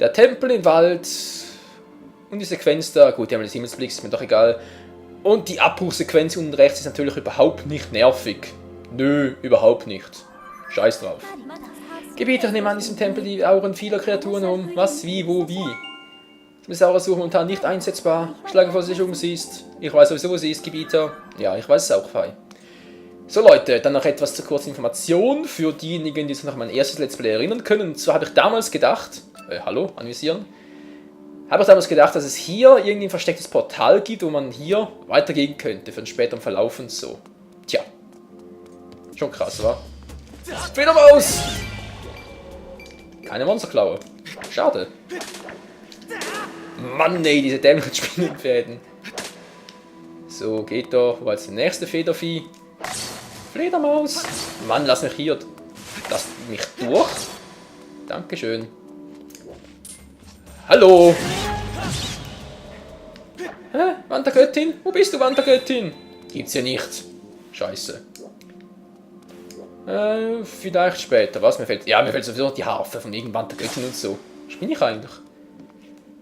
Der Tempel im Wald. Und die Sequenz da. Gut, die haben den Himmelsblick, ist mir doch egal. Und die Abbruchsequenz unten rechts ist natürlich überhaupt nicht nervig. Nö, überhaupt nicht. Scheiß drauf. Gebieter nehmen an diesem Tempel die Auren vieler Kreaturen um. Was, wie, wo, wie? Mesaurus-Suche momentan nicht einsetzbar. Schlage vor, sich umsiehst. Ich weiß sowieso, wo sie ist, Gebieter. Ja, ich weiß es auch, Fei. So Leute, dann noch etwas zur kurzen Information für diejenigen, die sich noch an mein erstes Let's Play erinnern können. Und zwar habe ich damals gedacht, hallo, anvisieren. Habe ich damals gedacht, dass es hier irgendwie ein verstecktes Portal gibt, wo man hier weitergehen könnte für den späteren Verlauf und so. Tja. Schon krass, wa? Fledermaus! Keine Monsterklaue. Schade. Mann, ey, diese dämlichen Spinnenfäden. So, geht doch. Wo war jetzt der nächste Federvieh? Fledermaus! Mann, lass mich hier. Lass mich durch. Dankeschön. Hallo! Hä? Wandergöttin? Wo bist du, Wandergöttin? Gibt's ja nicht. Scheiße. Vielleicht später. Was? Mir fällt sowieso noch die Harfe von irgendwann der Göttin und so. Was bin ich eigentlich?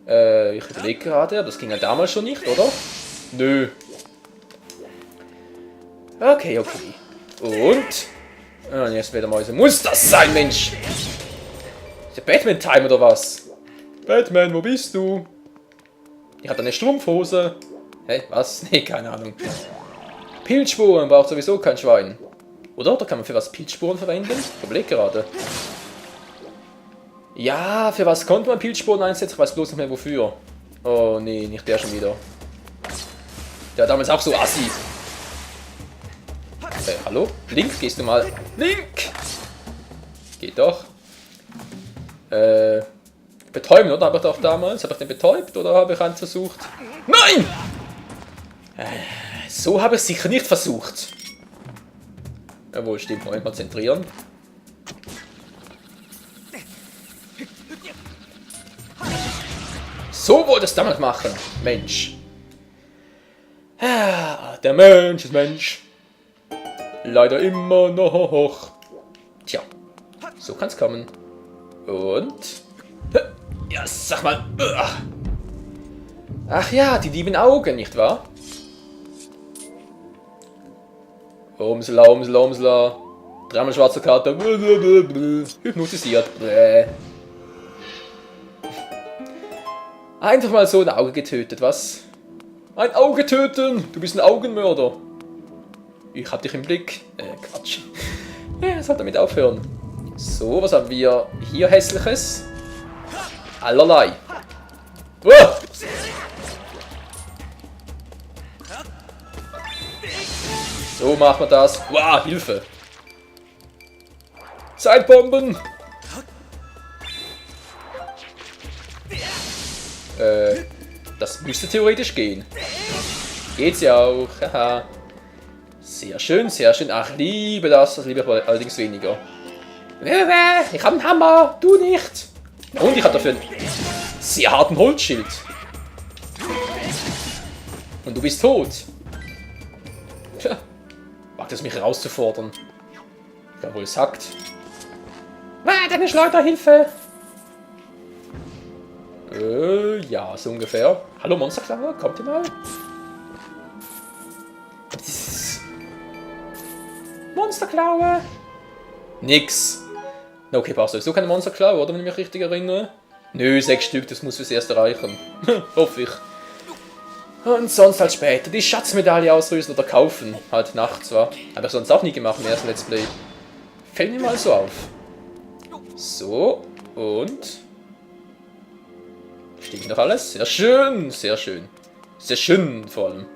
Ich überlege gerade, aber das ging ja damals schon nicht, oder? Nö. Okay. Und? Jetzt wieder Mäuse. Muss das sein, Mensch? Ist der Batman-Time oder was? Batman, wo bist du? Ich hatte eine Strumpfhose. Hä, was? Nee, keine Ahnung. Pilzspuren braucht sowieso kein Schwein. Oder? Da kann man für was Pilzspuren verwenden? Ich überlege gerade. Ja, für was konnte man Pilzspuren einsetzen? Ich weiß bloß nicht mehr wofür. Oh nee, nicht der schon wieder. Der war damals auch so assi. Hallo? Link, gehst du mal? Link! Geht doch. Betäuben, oder? Habe ich doch damals? Habe ich den betäubt oder habe ich einen versucht? Nein! So habe ich es sicher nicht versucht. Jawohl, stimmt. Moment mal zentrieren. So wollte es damals machen. Mensch. Der Mensch ist Mensch. Leider immer noch. Tja, so kann es kommen. Und? Ja, sag mal. Ach ja, die lieben Augen, nicht wahr? Umsla. Dreimal schwarze Karte. Hypnotisiert. Einfach mal so ein Auge getötet, was? Ein Auge töten! Du bist ein Augenmörder. Ich hab dich im Blick. Quatsch. Ja, soll damit aufhören. So, was haben wir hier Hässliches? Allerlei. So macht man das. Wow, Hilfe. Zeitbomben. Das müsste theoretisch gehen. Geht's ja auch. Haha. Sehr schön, sehr schön. Ach, liebe das liebe ich aber allerdings weniger. Ich habe einen Hammer, du nicht. Und ich habe dafür einen sehr harten Holzschild. Und du bist tot. Tja, wagt es mich herauszufordern. Jawohl, es hackt. Deine Schleuderhilfe. Ja, so ungefähr. Hallo Monsterklaue, kommt ihr mal? Monsterklaue. Nix. Okay, brauchst du sowieso keine Monsterklaue, oder? Wenn ich mich richtig erinnere. Nö, 6 Stück, das muss fürs erste reichen. Hoffe ich. Und sonst halt später die Schatzmedaille ausrüsten oder kaufen. Halt nachts, wa? Habe ich sonst auch nie gemacht im ersten Let's Play. Fällt mir mal so auf. So, und... Stimmt noch alles? Sehr schön, sehr schön. Sehr schön, vor allem.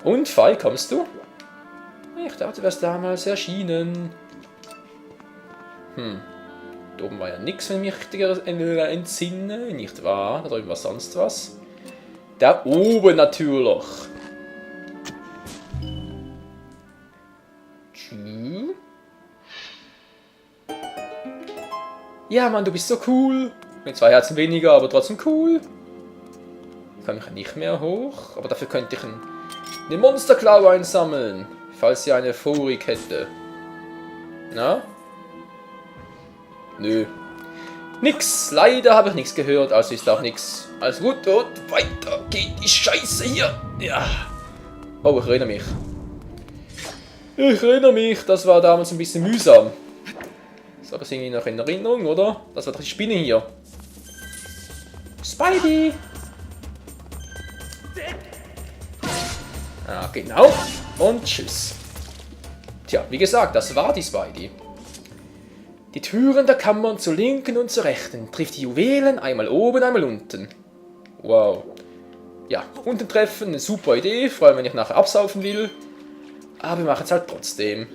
Und, Fei, kommst du? Ich dachte, du wärst damals erschienen. Da oben war ja nichts, wenn ich mich richtig entsinne. Nicht wahr? Da drüben war sonst was. Da oben natürlich. Ja, Mann, du bist so cool. Mit 2 Herzen weniger, aber trotzdem cool. Kann ich nicht mehr hoch. Aber dafür könnte ich eine Monsterklaue einsammeln. Falls sie eine Furik hätte. Na? Nö. Nix. Leider habe ich nichts gehört, also ist auch nichts. Alles gut und weiter geht die Scheiße hier. Ja. Oh, ich erinnere mich. Das war damals ein bisschen mühsam. So, das ist irgendwie noch in Erinnerung, oder? Das war doch die Spinne hier. Spidey! Ah, genau. Und tschüss. Tja, wie gesagt, das war die Spidey. Die Türen der Kammern zur linken und zur rechten. Trifft die Juwelen, einmal oben, einmal unten. Wow. Ja, unten treffen, eine super Idee, vor allem wenn ich nachher absaufen will. Aber wir machen es halt trotzdem.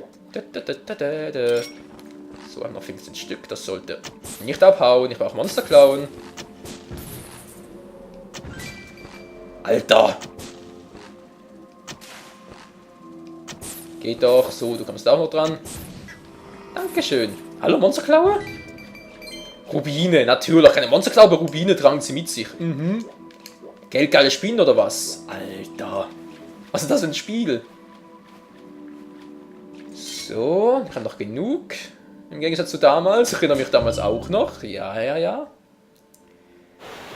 So, haben noch 15 Stück, das sollte nicht abhauen. Ich brauche Monster klauen. Alter! Geht doch, so, du kommst auch noch dran. Dankeschön. Hallo, Monsterklaue? Rubine, natürlich. Eine Monsterklaue, Rubine tragen sie mit sich. Mhm. Geldgeile Spinnen oder was? Alter. Was ist das für ein Spiel? So, ich habe noch genug. Im Gegensatz zu damals. Ich erinnere mich damals auch noch. Ja.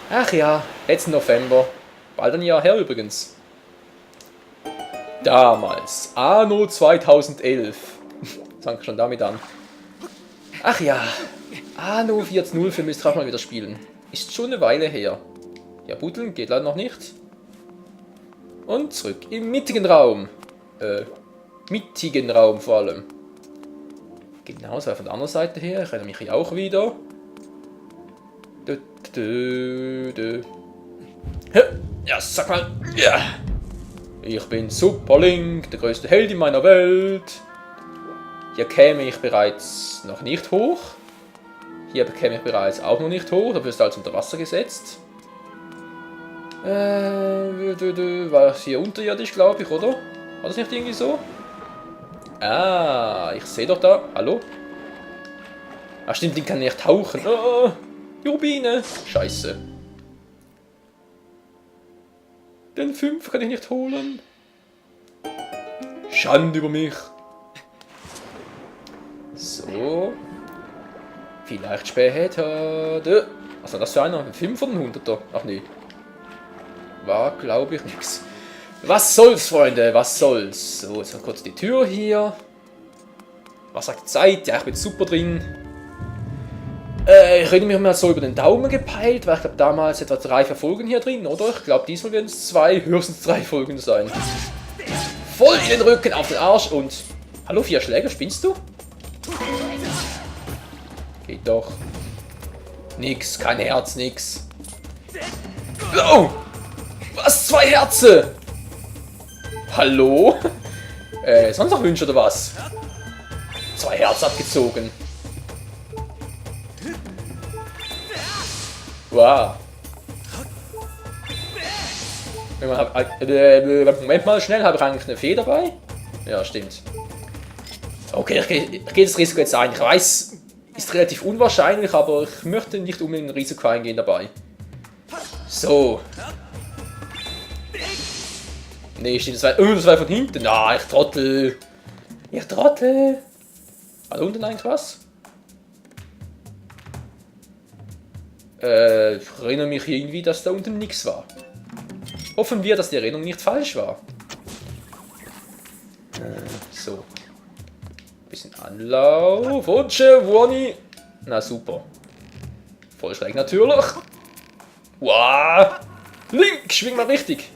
Ach ja, letzten November. Bald ein Jahr her übrigens. Damals. Anno 2011. Fangen schon damit an. Ach ja. Anno 14.05 müsst ihr auch mal wieder spielen. Ist schon eine Weile her. Ja, buddeln geht leider noch nicht. Und zurück im mittigen Raum. Mittigen Raum vor allem. Genau, so von der anderen Seite her. Ich erinnere mich hier auch wieder. Ja, sag mal. Ja. Ich bin Super Link, der größte Held in meiner Welt. Hier käme ich bereits noch nicht hoch. Hier käme ich bereits auch noch nicht hoch. Da wirst du als unter Wasser gesetzt. War das hier unterirdisch, glaube ich, oder? War das nicht irgendwie so? Ah, ich sehe doch da. Hallo? Ach stimmt, den kann nicht tauchen. Oh, die Rubine. Scheiße. Den 5 kann ich nicht holen. Schande über mich. So. Vielleicht später. Was war das für einer? Ein 5 oder ein 100er? Ach nee. War, glaube ich, nix. Was soll's, Freunde? Was soll's? So, jetzt noch kurz die Tür hier. Was sagt die Zeit? Ja, ich bin super drin. Ich rede mich mal so über den Daumen gepeilt, weil ich glaube damals etwa 3, 4 Folgen hier drin, oder? Ich glaube diesmal werden es 2, höchstens 3 Folgen sein. Voll in den Rücken, auf den Arsch und... Hallo, 4 Schläge, spinnst du? Geht doch. Nix, kein Herz, nix. Oh! Was? 2 Herzen? Hallo? Sonst noch Wünsche oder was? 2 Herz abgezogen. Wow. Moment mal, schnell, habe ich eigentlich eine Fee dabei? Ja, stimmt. Okay, ich gehe das Risiko jetzt ein. Ich weiß, ist relativ unwahrscheinlich, aber ich möchte nicht unbedingt ein Risiko eingehen dabei. So. Nee, stimmt, das war von hinten. Ah, ich trottel. Ich trottel. War da unten eigentlich was? Ich erinnere mich irgendwie, dass da unten nichts war. Hoffen wir, dass die Erinnerung nicht falsch war. So. Bisschen Anlauf. Und Wonny. Na super. Voll schräg natürlich. Wow. Link, schwing mal richtig.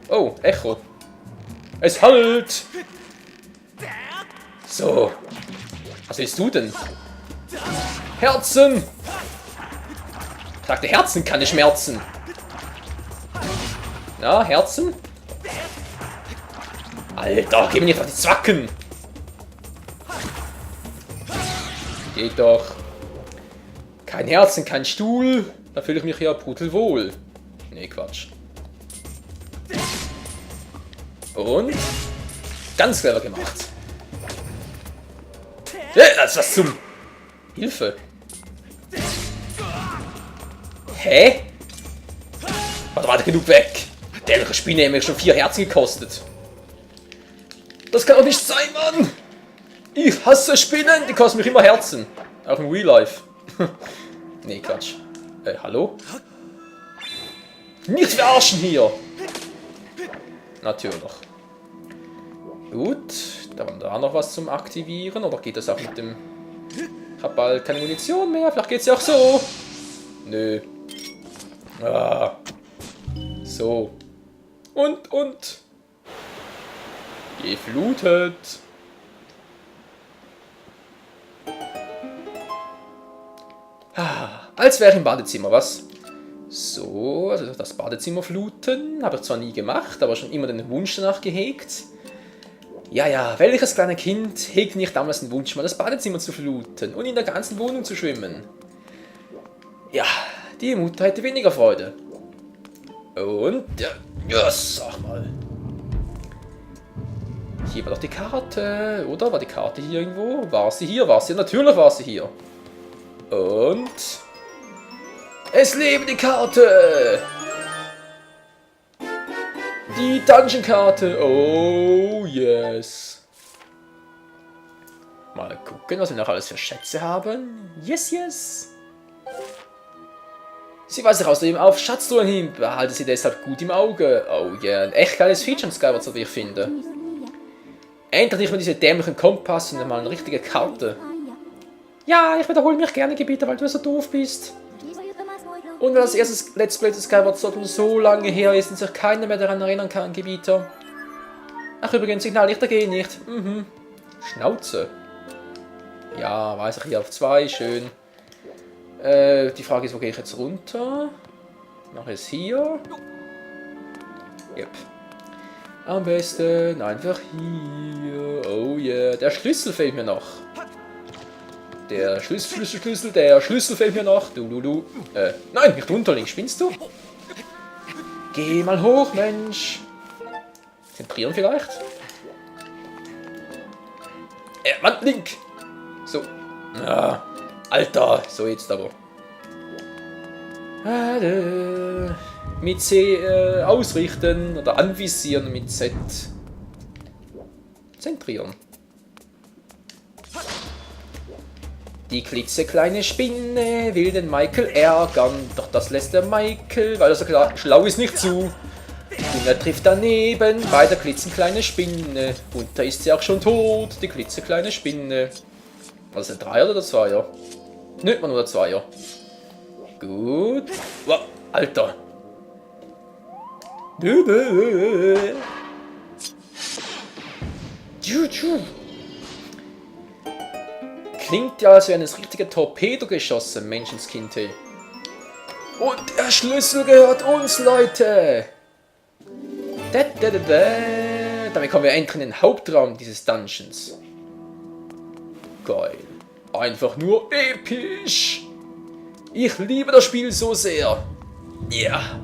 Oh, Echo. Es halt. So. Was willst du denn? Herzen! Ich sagte, Herzen kann nicht schmerzen. Na, Herzen? Alter, gib mir nicht auf die Zwacken! Geht doch. Kein Herzen, kein Stuhl. Da fühle ich mich ja pudelwohl. Nee, Quatsch. Und? Ganz clever gemacht. Das ist was zum... Hilfe. Hä? Warte, genug weg. Der Spinne hat mir schon 4 Herzen gekostet. Das kann doch nicht sein, Mann. Ich hasse Spinnen, die kosten mich immer Herzen. Auch im Real Life. Nee, Quatsch. Hallo? Nicht verarschen hier! Natürlich. Gut, da war da noch was zum Aktivieren. Oder geht das auch mit dem... Ich hab bald keine Munition mehr. Vielleicht geht's ja auch so. Nö. Ah. So. Und. Geflutet. Als wäre ich im Badezimmer, was? So, also das Badezimmer fluten. Habe ich zwar nie gemacht, aber schon immer den Wunsch danach gehegt. Ja, welches kleine Kind hegt nicht damals den Wunsch, mal das Badezimmer zu fluten und in der ganzen Wohnung zu schwimmen? Ja, die Mutter hätte weniger Freude. Und, ja, sag mal. Hier war doch die Karte, oder? War die Karte hier irgendwo? War sie hier? Natürlich war sie hier. Und... Es lebe die Karte! Die Dungeon-Karte! Oh, yes! Mal gucken, was wir noch alles für Schätze haben. Yes! Sie weist sich außerdem auf Schatztruhen hin, behalte sie deshalb gut im Auge. Oh yeah, ein echt geiles Feature in Skyward Sword, wie ich finde. Endlich nicht mehr diese dämlichen Kompass, sondern mal eine richtige Karte. Ja, ich wiederhole mich gerne, Gebieter, weil du so doof bist. Und weil das erste Let's Play zu Skyward Sword so lange her ist und sich keiner mehr daran erinnern kann, Gebieter. Ach, übrigens, Signallichter gehen nicht. Schnauze. Ja, weiß ich, hier auf 2, schön. Die Frage ist, wo gehe ich jetzt runter? Mache ich es hier? Yep. Am besten einfach hier. Oh yeah, der Schlüssel fehlt mir noch. Der Schlüssel fehlt mir noch. Du. Nein, nicht runterlegen, spinnst du? Geh mal hoch, Mensch. Zentrieren vielleicht? Wand link. So. Ah, Alter, so jetzt aber. Mit C ausrichten oder anvisieren mit Z. Zentrieren. Die klitzekleine Spinne will den Michael ärgern, doch das lässt der Michael, weil er so schlau ist, nicht zu. Und er trifft daneben bei der klitzekleine Spinne. Und da ist sie auch schon tot, die klitzekleine Spinne. War das ein 3er oder der 2er? Nö, war nur der 2er. Gut. Wow, Alter. Klingt ja, als wäre ein richtiger Torpedo geschossen, Menschenskind. Und der Schlüssel gehört uns, Leute! Damit kommen wir endlich in den Hauptraum dieses Dungeons. Geil. Einfach nur episch! Ich liebe das Spiel so sehr. Ja. Yeah.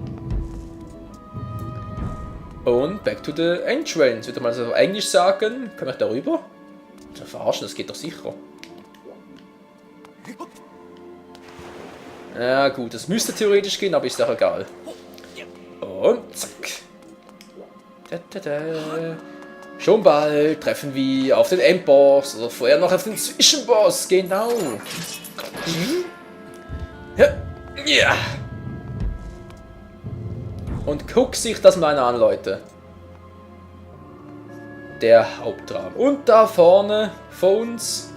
Und back to the entrance. Würde man das auf Englisch sagen? Kann ich darüber? Das verarschen, das geht doch sicher. Ja gut, das müsste theoretisch gehen, aber ist doch egal. Und zack. Schon bald treffen wir auf den Endboss oder vorher noch auf den Zwischenboss, genau. Ja. Und guck sich das mal an, Leute. Der Hauptraum. Und da vorne vor uns.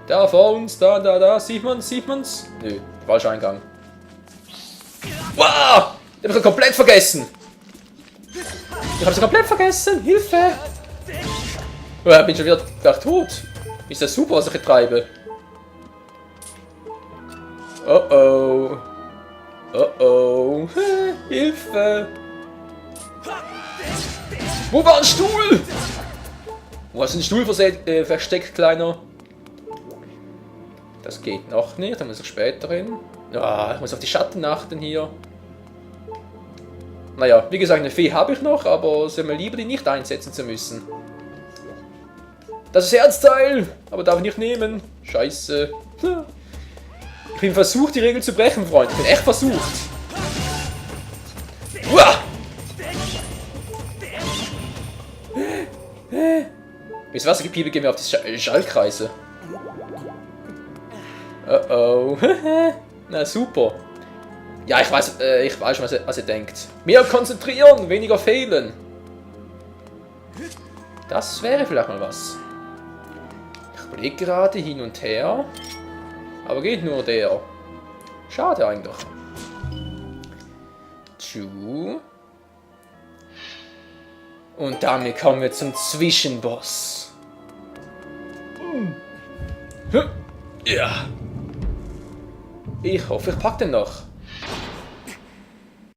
Da vor uns, da, sieht man's? Nö, falscher Eingang. Wow! Ich hab sie komplett vergessen! Hilfe! Oh, ich bin schon wieder gleich tot. Ist das super, was ich hier treibe? Oh oh. Hilfe! Wo war ein Stuhl? Wo hast du einen Stuhl versteckt, Kleiner? Das geht noch nicht, da muss ich später hin. Ah, ich muss auf die Schatten achten hier. Naja, wie gesagt, eine Fee habe ich noch, aber es wäre mir lieber, die nicht einsetzen zu müssen. Das ist Herzteil, aber darf ich nicht nehmen. Scheiße. Ich bin versucht, die Regel zu brechen, Freund. Ich bin echt versucht. Uah! Bis Wassergepiepe gehen wir auf die Schallkreise. Oh. Na super. Ja, ich weiß schon, was er denkt. Mehr konzentrieren, weniger fehlen. Das wäre vielleicht mal was. Ich überlege gerade hin und her. Aber geht nur der. Schade eigentlich. Und damit kommen wir zum Zwischenboss. Ja. Ich hoffe, ich pack den noch.